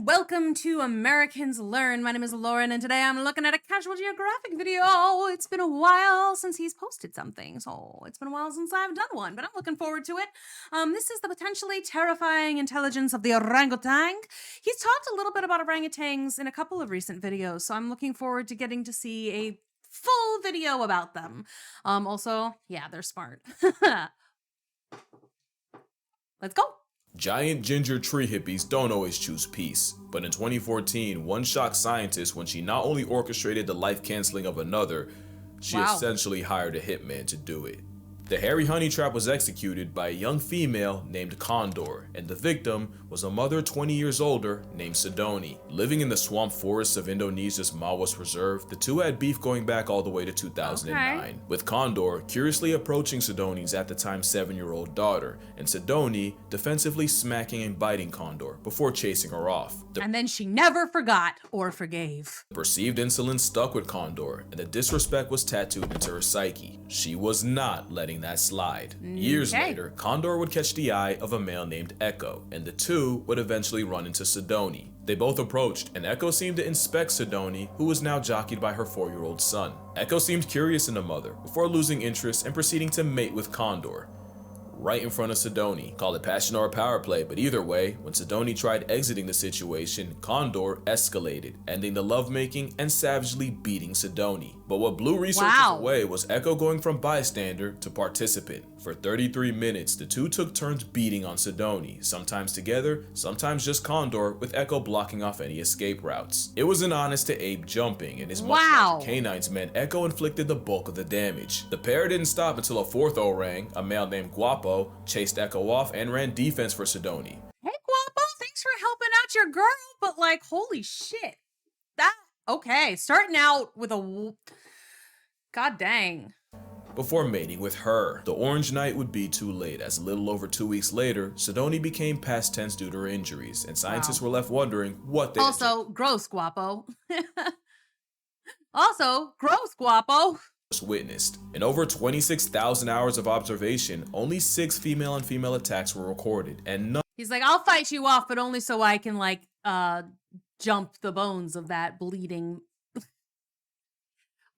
Welcome to Americans Learn. My name is Lauren, and today I'm looking at a Casual Geographic video. It's been a while since he's posted something, so it's been a while since I've done one, but I'm looking forward to it. This is the potentially terrifying intelligence of the orangutan. He's talked a little bit about orangutans in a couple of recent videos, so I'm looking forward to getting to see a full video about them. Also, yeah, they're smart. Let's go. Giant ginger tree hippies don't always choose peace, but in 2014, one shocked scientists when she not only orchestrated the life canceling of another, she essentially hired a hitman to do it. The hairy honey trap was executed by a young female named Condor, and the victim was a mother 20 years older named Sidoni. Living in the swamp forests of Indonesia's Mawas Reserve, the two had beef going back all the way to 2009, with Condor curiously approaching Sidoni's at the time 7-year-old daughter, and Sidoni defensively smacking and biting Condor before chasing her off. And then she never forgot or forgave. The perceived insolence stuck with Condor, and the disrespect was tattooed into her psyche. She was not letting that slide. Years later, Condor would catch the eye of a male named Echo, and the two would eventually run into Sidoni. They both approached, and Echo seemed to inspect Sidoni, who was now jockeyed by her 4-year-old son. Echo seemed curious in the mother, before losing interest and proceeding to mate with Condor right in front of Sidoni. Call it passion or power play, but either way, when Sidoni tried exiting the situation, Condor escalated, ending the lovemaking and savagely beating Sidoni. But what blew researchers away was Echo going from bystander to participant. For 33 minutes, the two took turns beating on Sidoni, sometimes together, sometimes just Condor, with Echo blocking off any escape routes. It was an honest to ape jumping, and as much as canines meant, Echo inflicted the bulk of the damage. The pair didn't stop until a fourth orang, a male named Guapo, chased Echo off and ran defense for Sidoni. Hey Guapo, thanks for helping out your girl, but like, holy shit. Okay, starting out with a... God dang. Before mating with her. The Orange Night would be too late, as a little over 2 weeks later, Sidoni became past tense due to her injuries, and scientists were left wondering what they gross Guapo. Also, gross Guapo. Witnessed. In over 26,000 hours of observation, only 6 female on female attacks were recorded, and none. He's like, I'll fight you off, but only so I can like jump the bones of that bleeding.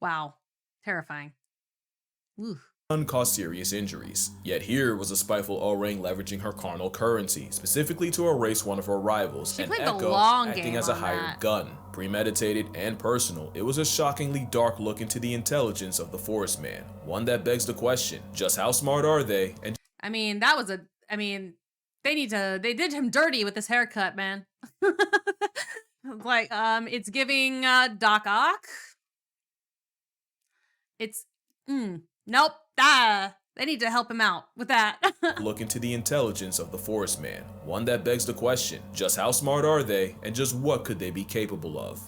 Wow, terrifying. None caused serious injuries. Yet here was a spiteful orang leveraging her carnal currency, specifically to erase one of her rivals, and Echo acting as a hired gun. Premeditated and personal, it was a shockingly dark look into the intelligence of the forest man. One that begs the question, just how smart are they? And I mean, they did him dirty with this haircut, man. Like, it's giving Doc Ock. It's, nope, they need to help him out with that. Look into the intelligence of the forest man. One that begs the question, just how smart are they, and just what could they be capable of?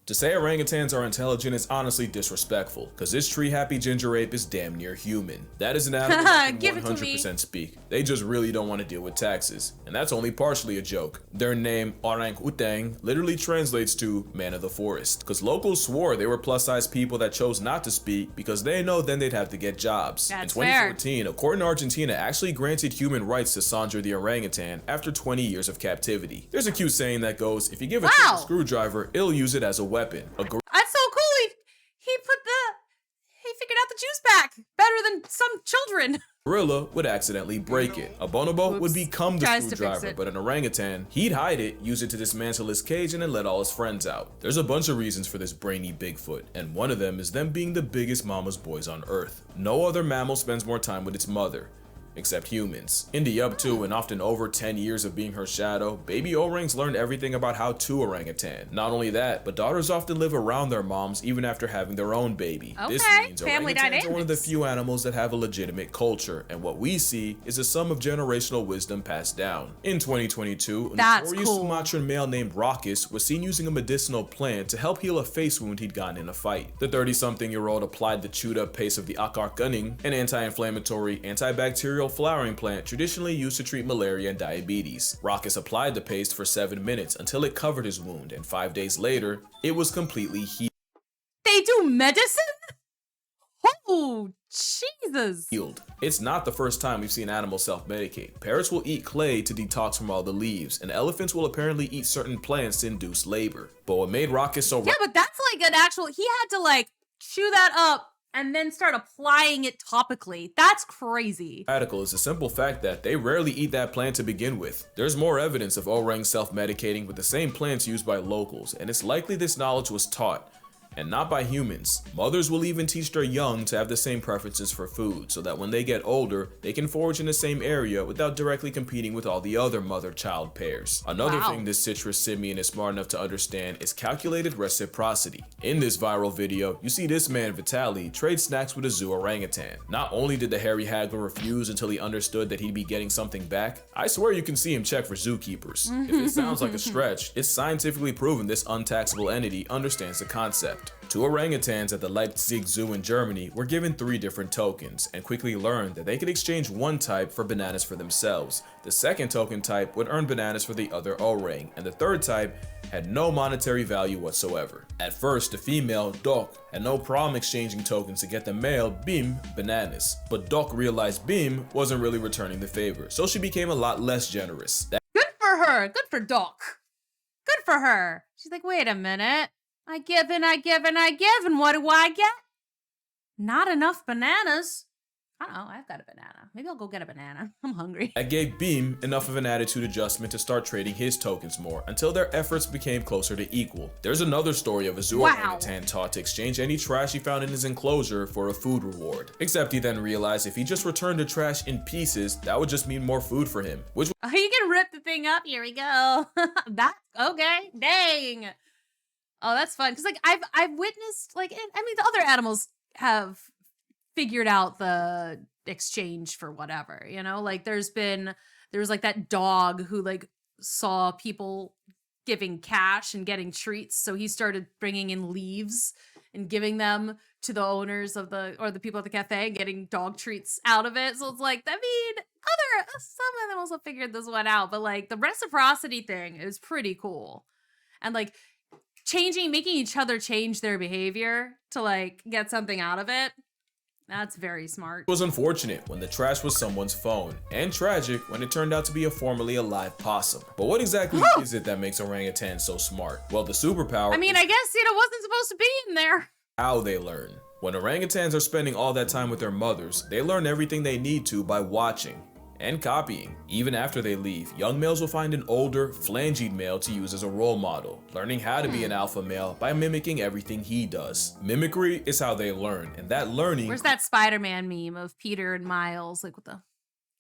To say orangutans are intelligent is honestly disrespectful, because this tree-happy ginger ape is damn near human. That is an animal that can 100% speak. They just really don't want to deal with taxes, and that's only partially a joke. Their name, Orangutan, literally translates to man of the forest, because locals swore they were plus-size people that chose not to speak because they know then they'd have to get jobs. That's in 2014, a court in Argentina actually granted human rights to Sandra the orangutan after 20 years of captivity. There's a cute saying that goes, if you give a kid a screwdriver, it'll use it as a weapon. That's so cool. He figured out the juice pack better than some children. Gorilla would accidentally break it. A bonobo would become the screwdriver, but an orangutan, he'd hide it, use it to dismantle his cage, and then let all his friends out. There's a bunch of reasons for this brainy Bigfoot, and one of them is them being the biggest mama's boys on Earth. No other mammal spends more time with its mother, except humans. In the up to and often over 10 years of being her shadow, baby orangs learned everything about how to orangutan. Not only that, but daughters often live around their moms even after having their own baby. This means orangutans are one of the few animals that have a legitimate culture, and what we see is a sum of generational wisdom passed down. In 2022, a notorious Sumatran male named Raucus was seen using a medicinal plant to help heal a face wound he'd gotten in a fight. The 30-something-year-old applied the chewed-up paste of the akar kuning, an anti-inflammatory, antibacterial flowering plant traditionally used to treat malaria and diabetes. Raucus applied the paste for 7 minutes until it covered his wound, and 5 days later, it was completely healed. They do medicine? Oh, Jesus. Healed. It's not the first time we've seen animals self-medicate. Parrots will eat clay to detox from all the leaves, and elephants will apparently eat certain plants to induce labor. But what made Rocket so Yeah, but that's like an actual, he had to like chew that up and then start applying it topically. That's crazy. radical is the simple fact that they rarely eat that plant to begin with. There's more evidence of orangs self-medicating with the same plants used by locals, and it's likely this knowledge was taught, and not by humans. Mothers will even teach their young to have the same preferences for food, so that when they get older, they can forage in the same area without directly competing with all the other mother-child pairs. Another thing this citrus simian is smart enough to understand is calculated reciprocity. In this viral video, you see this man Vitaly trade snacks with a zoo orangutan. Not only did the hairy haggler refuse until he understood that he'd be getting something back, I swear you can see him check for zookeepers. If it sounds like a stretch, it's scientifically proven this untaxable entity understands the concept. Two orangutans at the Leipzig Zoo in Germany were given 3 different tokens and quickly learned that they could exchange one type for bananas for themselves. The second token type would earn bananas for the other orang, and the third type had no monetary value whatsoever. At first, the female, Doc, had no problem exchanging tokens to get the male, Bim, bananas. But Doc realized Bim wasn't really returning the favor, so she became a lot less generous. Good for her. Good for Doc. Good for her. She's like, wait a minute. I give and I give and I give, and what do I get? Not enough bananas. I don't know, I've got a banana. Maybe I'll go get a banana. I'm hungry. That gave Beam enough of an attitude adjustment to start trading his tokens more until their efforts became closer to equal. There's another story of a zoo orangutan taught to exchange any trash he found in his enclosure for a food reward. Except he then realized if he just returned the trash in pieces, that would just mean more food for him, which Oh, you can rip the thing up. Here we go. That's okay. Dang. Oh, that's fun. Cause like I've witnessed like, I mean, the other animals have figured out the exchange for whatever, you know, like there was like that dog who like saw people giving cash and getting treats. So he started bringing in leaves and giving them to the owners of the people at the cafe and getting dog treats out of it. So it's like, I mean, some animals have figured this one out, but like the reciprocity thing is pretty cool. And like making each other change their behavior to like get something out of it. That's very smart. It was unfortunate when the trash was someone's phone, and tragic when it turned out to be a formerly alive possum. But what exactly is it that makes orangutans so smart? Well, the superpower I mean, I guess it wasn't supposed to be in there. How they learn. When orangutans are spending all that time with their mothers, they learn everything they need to by watching and copying. Even after they leave, young males will find an older, phalangeed male to use as a role model, learning how to be an alpha male by mimicking everything he does. Mimicry is how they learn, and that learning— Where's that Spider-Man meme of Peter and Miles, like with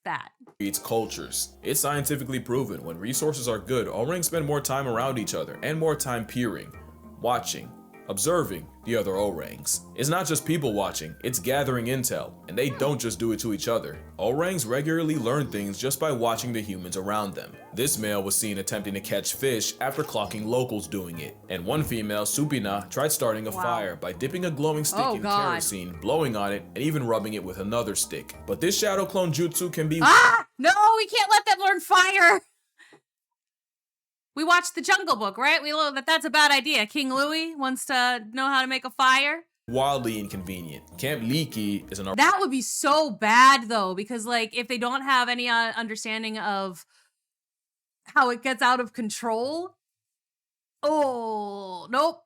that? Creates cultures. It's scientifically proven when resources are good, orangs spend more time around each other and more time peering, watching, observing the other orangs. It's not just people watching, it's gathering intel, and they don't just do it to each other. Orangs regularly learn things just by watching the humans around them. This male was seen attempting to catch fish after clocking locals doing it, and one female, Supina, tried starting a fire by dipping a glowing stick in kerosene, blowing on it, and even rubbing it with another stick. But this shadow clone jutsu can be— No, we can't let them learn fire! We watched The Jungle Book, right? We know that that's a bad idea. King Louis wants to know how to make a fire. Wildly inconvenient. Camp Leaky is an— That would be so bad, though, because, like, if they don't have any understanding of how it gets out of control. Oh, nope.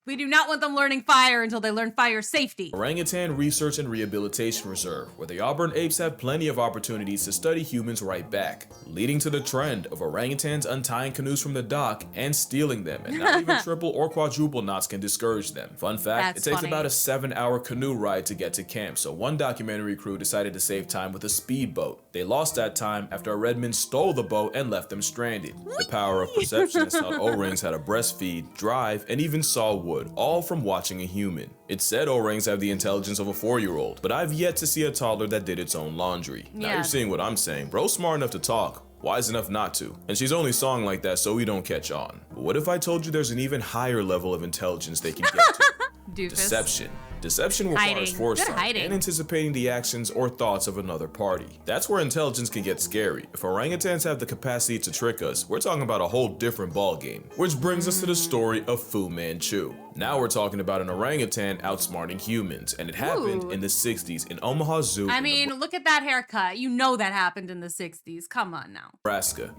We do not want them learning fire until they learn fire safety. Orangutan Research and Rehabilitation Reserve, where the Auburn apes have plenty of opportunities to study humans right back, leading to the trend of orangutans untying canoes from the dock and stealing them, and not even triple or quadruple knots can discourage them. Fun fact, it takes about a 7-hour canoe ride to get to camp, so one documentary crew decided to save time with a speedboat. They lost that time after a redman stole the boat and left them stranded. The power of perception taught orangs how to breastfeed, drive, and even saw wood, all from watching a human. It said orangs have the intelligence of a 4-year-old, but I've yet to see a toddler that did its own laundry. Now you're seeing what I'm saying. Bro's smart enough to talk, wise enough not to, and she's only sawing like that so we don't catch on. But what if I told you there's an even higher level of intelligence they can get to? Deception. Deception requires foresight and anticipating the actions or thoughts of another party. That's where intelligence can get scary. If orangutans have the capacity to trick us, we're talking about a whole different ballgame. Which brings us to the story of Fu Manchu. Now we're talking about an orangutan outsmarting humans, and it happened in the 60s in Omaha Zoo. I mean, look at that haircut. You know that happened in the 60s. Come on now. Nebraska.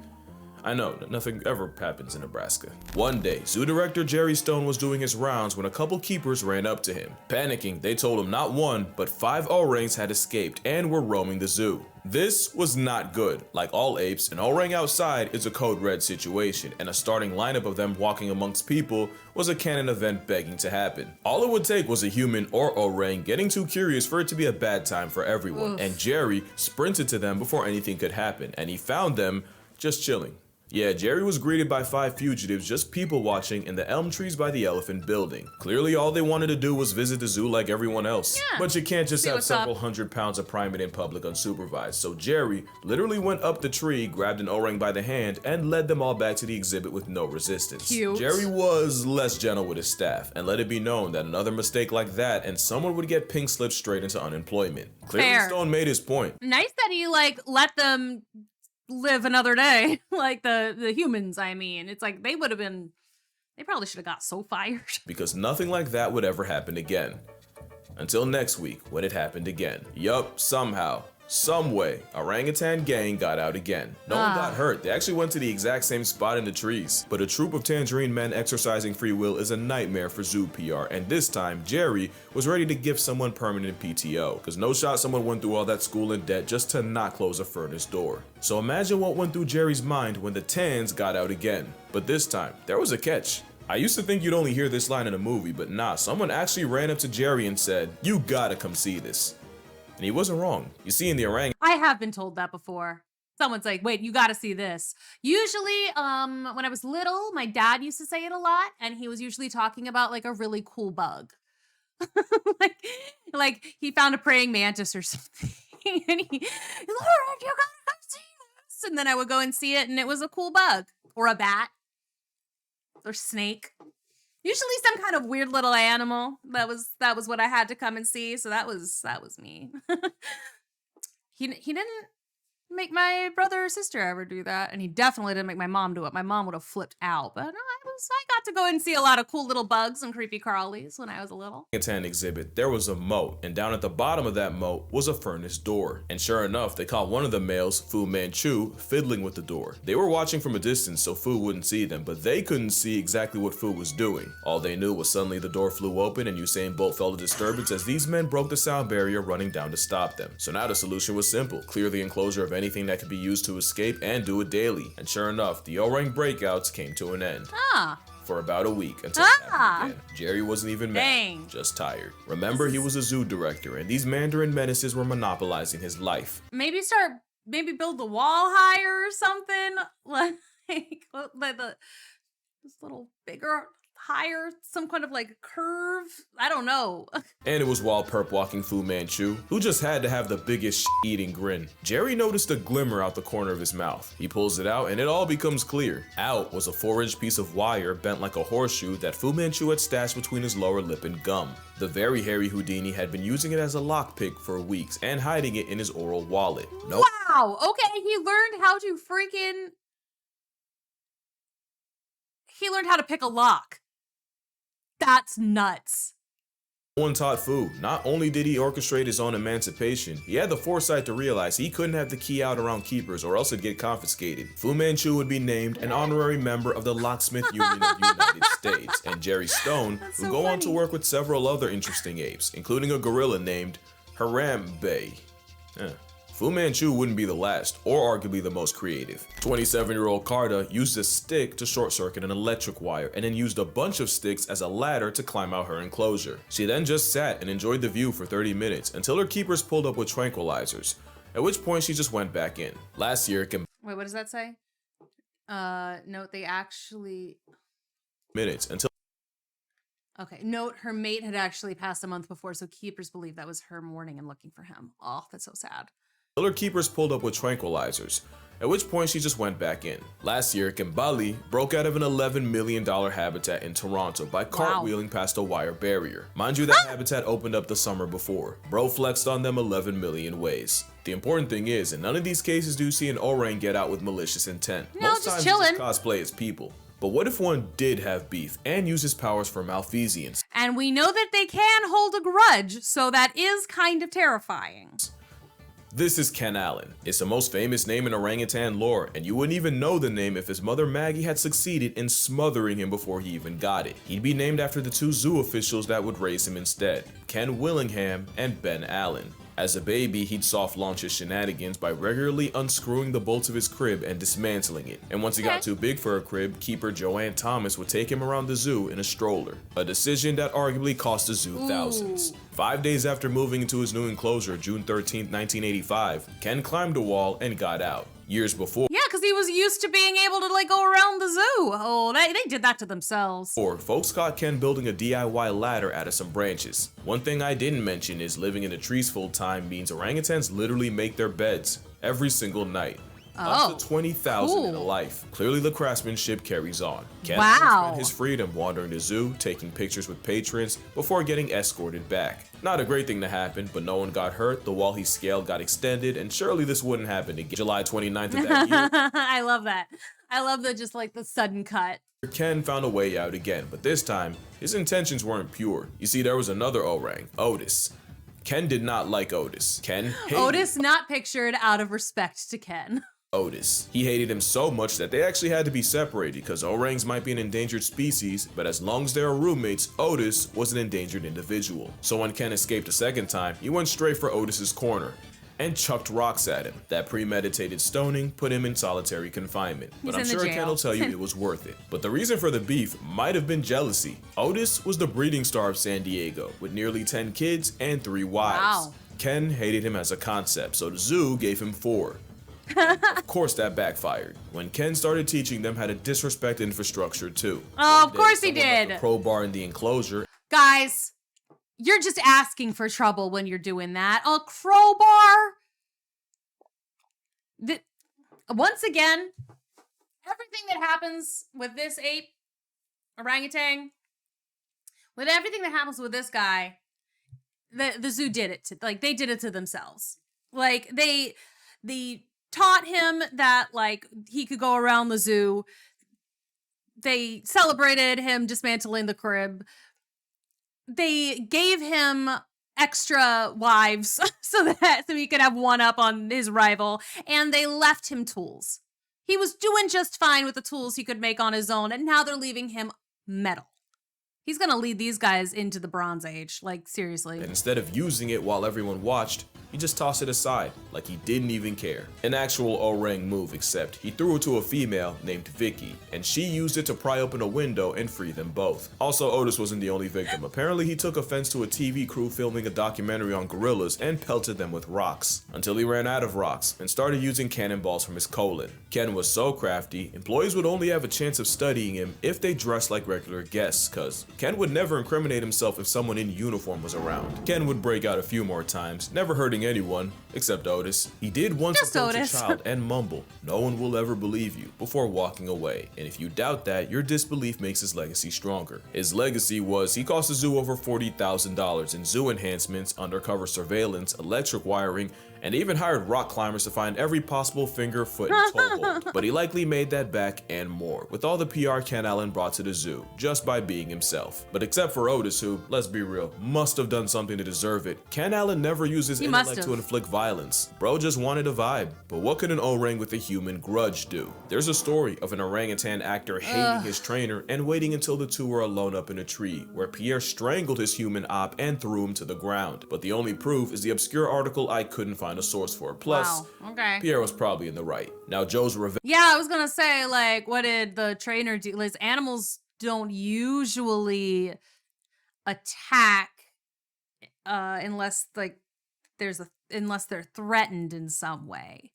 I know, nothing ever happens in Nebraska. One day, zoo director Jerry Stone was doing his rounds when a couple keepers ran up to him. Panicking, they told him not one, but 5 orangs had escaped and were roaming the zoo. This was not good. Like all apes, an orang outside is a code red situation, and a starting lineup of them walking amongst people was a canon event begging to happen. All it would take was a human or orang getting too curious for it to be a bad time for everyone, and Jerry sprinted to them before anything could happen, and he found them just chilling. Yeah, Jerry was greeted by 5 fugitives just people watching in the elm trees by the elephant building. Clearly all they wanted to do was visit the zoo like everyone else. Yeah. But you can't just have several hundred pounds of primate in public unsupervised. So Jerry literally went up the tree, grabbed an orang by the hand, and led them all back to the exhibit with no resistance. Cute. Jerry was less gentle with his staff, and let it be known that another mistake like that and someone would get pink slipped straight into unemployment. Clearly Fair. Stone made his point. Nice that he let them live another day. Like the humans, I mean. It's like they probably should have got so fired. Because nothing like that would ever happen again. Until next week, when it happened again. Yup, somehow, some way, orangutan gang got out again. No one got hurt. They actually went to the exact same spot in the trees. But a troop of tangerine men exercising free will is a nightmare for zoo PR, and this time, Jerry was ready to give someone permanent PTO, because no shot someone went through all that school in debt just to not close a furnace door. So imagine what went through Jerry's mind when the Tans got out again. But this time, there was a catch. I used to think you'd only hear this line in a movie, but nah, someone actually ran up to Jerry and said, "You gotta come see this." And he wasn't wrong. You see, in the orangutan, I have been told that before. Someone's like, wait, you gotta see this. Usually, when I was little, my dad used to say it a lot, and he was usually talking about like a really cool bug. like he found a praying mantis or something. And Lauren, you gotta come see this. And then I would go and see it, and it was a cool bug. Or a bat. Or snake. Usually some kind of weird little animal. That was what I had to come and see. So that was me. He didn't make my brother or sister ever do that, and he definitely didn't make my mom do it. My mom would have flipped out. But no, I got to go and see a lot of cool little bugs and creepy crawlies when I was little. Exhibit, there was a moat, and down at the bottom of that moat was a furnace door. And sure enough, they caught one of the males, Fu Manchu, fiddling with the door. They were watching from a distance so Fu wouldn't see them, but they couldn't see exactly what Fu was doing. All they knew was suddenly the door flew open and Usain Bolt felt a disturbance as these men broke the sound barrier running down to stop them. So now the solution was simple: clear the enclosure of anything that could be used to escape and do it daily. And sure enough, the orang breakouts came to an end. For about a week until it happened again. Jerry wasn't even mad, just tired. Remember, he was a zoo director, and these Mandarin menaces were monopolizing his life. Maybe build the wall higher or something. Like this little bigger, higher, some kind of like curve. I don't know. And it was while perp walking Fu Manchu, who just had to have the biggest eating grin. Jerry noticed a glimmer out the corner of his mouth. He pulls it out and it all becomes clear. Out was a 4-inch piece of wire bent like a horseshoe that Fu Manchu had stashed between his lower lip and gum. The very hairy Houdini had been using it as a lockpick for weeks and hiding it in his oral wallet. Wow, okay, he learned how to pick a lock. That's nuts. No one taught Fu. Not only did he orchestrate his own emancipation, he had the foresight to realize he couldn't have the key out around keepers or else it'd get confiscated. Fu Manchu would be named an honorary member of the Locksmith Union of the United States, and Jerry Stone would go on to work with several other interesting apes, including a gorilla named Harambe. Fu Manchu wouldn't be the last, or arguably the most creative. 27-year-old Carta used a stick to short-circuit an electric wire, and then used a bunch of sticks as a ladder to climb out her enclosure. She then just sat and enjoyed the view for 30 minutes until her keepers pulled up with tranquilizers, at which point she just went back in. Last year, wait, what does that say? Note they actually... minutes until... Okay, note her mate had actually passed a month before, so keepers believe that was her mourning and looking for him. Oh, that's so sad. Her keepers pulled up with tranquilizers, at which point she just went back in. Last year, Kimbali broke out of an $11 million habitat in Toronto by cartwheeling past a wire barrier. Mind you, that habitat opened up the summer before. Bro flexed on them 11 million ways. The important thing is, in none of these cases do you see an orang get out with malicious intent. No, Most just times chilling. Just cosplay as people. But what if one did have beef and use his powers for malfeasance? And we know that they can hold a grudge, so that is kind of terrifying. This is Ken Allen. It's the most famous name in orangutan lore, and you wouldn't even know the name if his mother Maggie had succeeded in smothering him before he even got it. He'd be named after the two zoo officials that would raise him instead, Ken Willingham and Ben Allen. As a baby, he'd soft launch his shenanigans by regularly unscrewing the bolts of his crib and dismantling it. And once he got too big for a crib, keeper Joanne Thomas would take him around the zoo in a stroller. A decision that arguably cost the zoo thousands. 5 days after moving into his new enclosure, June 13, 1985, Ken climbed a wall and got out. Years before, Yeah, because he was used to being able to like go around the zoo. Oh, they did that to themselves. folks caught Ken building a DIY ladder out of some branches. One thing I didn't mention is living in the trees full time means orangutans literally make their beds every single night. Up to 20,000 in a life. Clearly the craftsmanship carries on. Ken spent his freedom wandering the zoo, taking pictures with patrons before getting escorted back. Not a great thing to happen, but no one got hurt, the wall he scaled got extended, and surely this wouldn't happen again. July 29th of that year. I love that. I love the just like the sudden cut. Ken found a way out again, but this time, his intentions weren't pure. You see, there was another orang, Otis. Ken did not like Otis. Ken hated Otis not pictured out of respect to Ken. Otis. He hated him so much that they actually had to be separated because orangs might be an endangered species, but as long as they are roommates, Otis was an endangered individual. So when Ken escaped a second time, he went straight for Otis's corner and chucked rocks at him. That premeditated stoning put him in solitary confinement. But I'm sure Ken will tell you it was worth it. But the reason for the beef might have been jealousy. Otis was the breeding star of San Diego with nearly 10 kids and 3 wives. Ken hated him as a concept, so the zoo gave him 4. Of course that backfired when Ken started teaching them how to disrespect infrastructure too. Oh, of course he did. A crowbar in the enclosure. Guys, you're just asking for trouble when you're doing that. A crowbar? Once again, everything that happens with this ape, orangutan, with everything that happens with this guy, the zoo did it to, like, they did it to themselves. Like, they taught him that like he could go around the zoo. They celebrated him dismantling the crib. They gave him extra wives so he could have one up on his rival, and they left him tools. He was doing just fine with the tools he could make on his own, and now they're leaving him metal. He's gonna lead these guys into the Bronze Age, like seriously. And instead of using it while everyone watched, he just tossed it aside, like he didn't even care. An actual orang move, except he threw it to a female named Vicky, and she used it to pry open a window and free them both. Also, Otis wasn't the only victim. Apparently, he took offense to a TV crew filming a documentary on gorillas and pelted them with rocks, until he ran out of rocks and started using cannonballs from his colon. Ken was so crafty, employees would only have a chance of studying him if they dressed like regular guests, cause Ken would never incriminate himself if someone in uniform was around. Ken would break out a few more times, never hurting anyone, except Otis. He did once approach a child and mumble, "No one will ever believe you," before walking away. And if you doubt that, your disbelief makes his legacy stronger. His legacy was he cost the zoo over $40,000 in zoo enhancements, undercover surveillance, electric wiring, and even hired rock climbers to find every possible finger, foot, and toe hold. But he likely made that back and more, with all the PR Ken Allen brought to the zoo, just by being himself. But except for Otis, who, let's be real, must have done something to deserve it, Ken Allen never used his intellect to inflict violence. Bro just wanted a vibe. But what could an orang with a human grudge do? There's a story of an orangutan actor hating his trainer and waiting until the two were alone up in a tree, where Pierre strangled his human op and threw him to the ground. But the only proof is the obscure article I couldn't find a source for. Plus, Pierre was probably in the right. Now Joe's revenge. Yeah, I was gonna say, like, what did the trainer do? Like, animals don't usually attack unless like unless they're threatened in some way.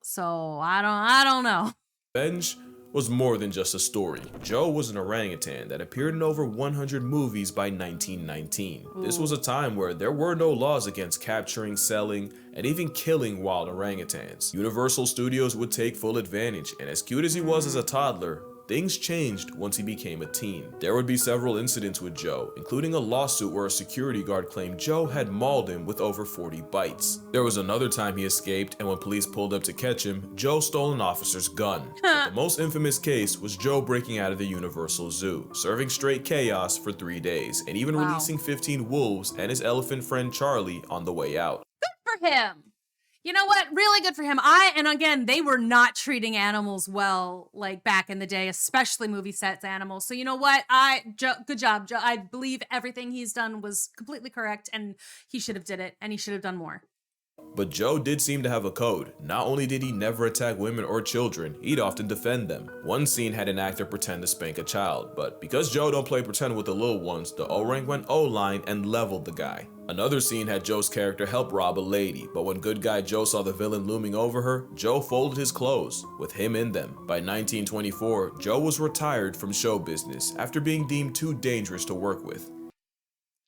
So I don't know. Revenge was more than just a story. Joe was an orangutan that appeared in over 100 movies by 1919. This was a time where there were no laws against capturing, selling, and even killing wild orangutans. Universal Studios would take full advantage, and as cute as he was as a toddler, things changed once he became a teen. There would be several incidents with Joe, including a lawsuit where a security guard claimed Joe had mauled him with over 40 bites. There was another time he escaped, and when police pulled up to catch him, Joe stole an officer's gun. But the most infamous case was Joe breaking out of the Universal Zoo, serving straight chaos for 3 days, and even releasing 15 wolves and his elephant friend Charlie on the way out. Good for him. You know what? Really good for him. And again, they were not treating animals well, like back in the day, especially movie sets animals. So you know what? Good job, Joe. I believe everything he's done was completely correct, and he should have did it, and he should have done more. But Joe did seem to have a code. Not only did he never attack women or children, he'd often defend them. One scene had an actor pretend to spank a child, but because Joe don't play pretend with the little ones, the orang went O-line and leveled the guy. Another scene had Joe's character help rob a lady, but when good guy Joe saw the villain looming over her, Joe folded his clothes, with him in them. By 1924, Joe was retired from show business after being deemed too dangerous to work with.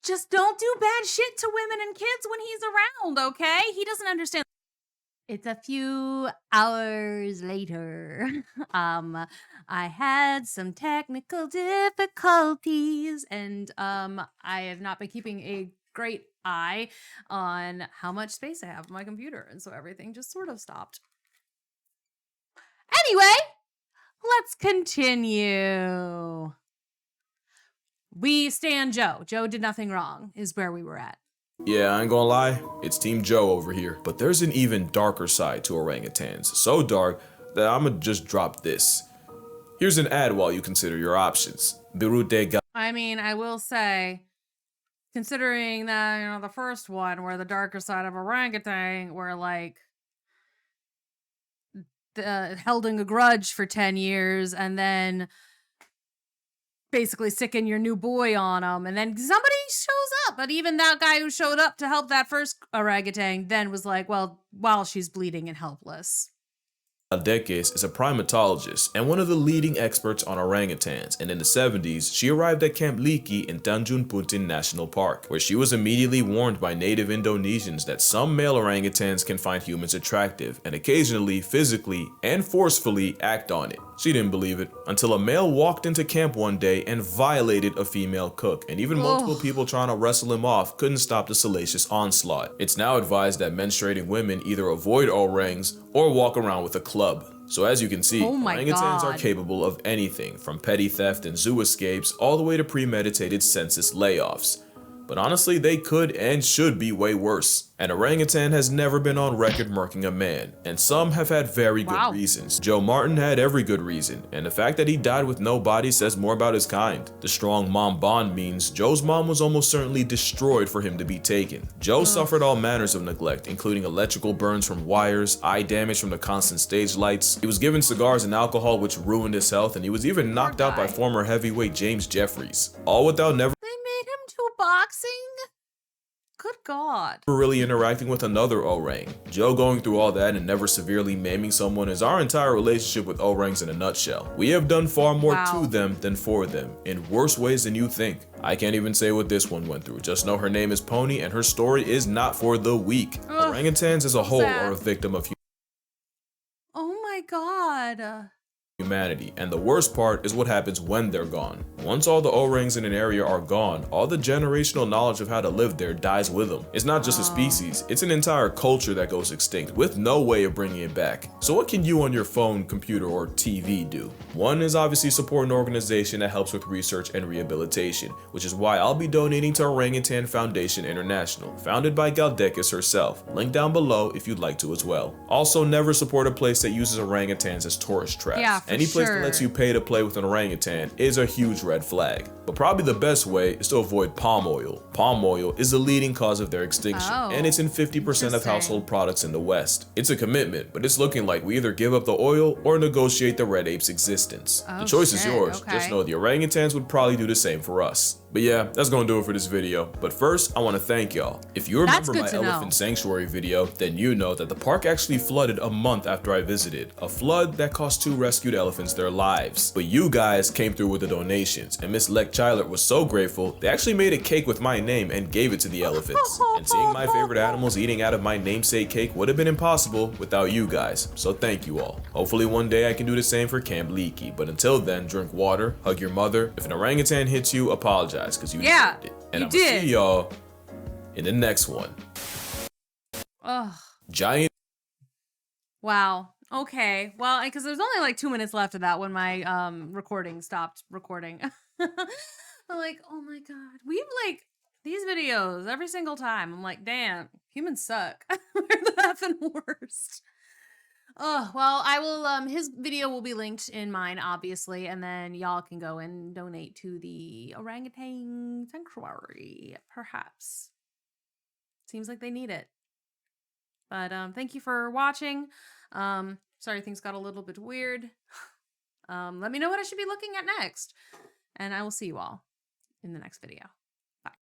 Just don't do bad shit to women and kids when he's around, okay? He doesn't understand. It's a few hours later. I had some technical difficulties, and I have not been keeping a great eye on how much space I have on my computer, and so everything just sort of stopped. Anyway, let's continue. We stand Joe. Joe did nothing wrong, is where we were at. Yeah, I ain't gonna lie, it's Team Joe over here. But there's an even darker side to orangutans. So dark that I'ma just drop this. Here's an ad while you consider your options. I mean, I will say, considering that, you know, the first one, where the darker side of orangutan, were like holding a grudge for 10 years and then basically sicking your new boy on him, and then somebody shows up, but even that guy who showed up to help that first orangutan then was like, well, while she's bleeding and helpless. Valdez is a primatologist and one of the leading experts on orangutans, and in the 70s, she arrived at Camp Liki in Tanjung Putin National Park, where she was immediately warned by native Indonesians that some male orangutans can find humans attractive and occasionally physically and forcefully act on it. She didn't believe it until a male walked into camp one day and violated a female cook, and even multiple people trying to wrestle him off couldn't stop the salacious onslaught. It's now advised that menstruating women either avoid orangs or walk around with a club. So as you can see, orangutans are capable of anything from petty theft and zoo escapes all the way to premeditated census layoffs. But honestly, they could and should be way worse. An orangutan has never been on record murking a man, and some have had very good reasons. Joe Martin had every good reason, and the fact that he died with no body says more about his kind. The strong mom bond means Joe's mom was almost certainly destroyed for him to be taken. Joe suffered all manners of neglect, including electrical burns from wires, eye damage from the constant stage lights. He was given cigars and alcohol which ruined his health, and he was even knocked out by former heavyweight James Jeffries. All without never boxing? Good God. Really interacting with another orang. Joe going through all that and never severely maiming someone is our entire relationship with orangs in a nutshell. We have done far more to them than for them, in worse ways than you think. I can't even say what this one went through. Just know her name is Pony and her story is not for the weak. Orangutans as a whole are a victim of oh my God. Humanity, and the worst part is what happens when they're gone. Once all the orangs in an area are gone, all the generational knowledge of how to live there dies with them. It's not just a species, it's an entire culture that goes extinct with no way of bringing it back. So what can you on your phone, computer, or TV do? One is obviously support an organization that helps with research and rehabilitation, which is why I'll be donating to Orangutan Foundation International, founded by Galdekis herself. Link down below if you'd like to as well. Also, never support a place that uses orangutans as tourist traps. Any place that lets you pay to play with an orangutan is a huge red flag. But probably the best way is to avoid palm oil. Palm oil is the leading cause of their extinction, and it's in 50% of household products in the West. It's a commitment, but it's looking like we either give up the oil or negotiate the red ape's existence. The choice is yours. Just know the orangutans would probably do the same for us. But yeah, that's gonna do it for this video. But first, I wanna thank y'all. If you remember my elephant sanctuary video, then you know that the park actually flooded a month after I visited. A flood that cost 2 rescued elephants elephants their lives. But you guys came through with the donations, and Miss Leck was so grateful, they actually made a cake with my name and gave it to the elephants. And seeing my favorite animals eating out of my namesake cake would have been impossible without you guys, so thank you all. Hopefully one day I can do the same for Camp Leaky, but until then, drink water, hug your mother. If an orangutan hits you, apologize, because you deserved it. And I'm gonna see y'all in the next one. Ugh. Giant. Wow. Okay. Well, because there's only like 2 minutes left of that when my recording stopped recording. I'm like, oh my god, we've like these videos every single time. I'm like, damn, humans suck. We're the effing worst. Oh well, I will. His video will be linked in mine, obviously, and then y'all can go and donate to the orangutan sanctuary. Perhaps. Seems like they need it. But thank you for watching. Sorry things got a little bit weird. Let me know what I should be looking at next. And I will see you all in the next video.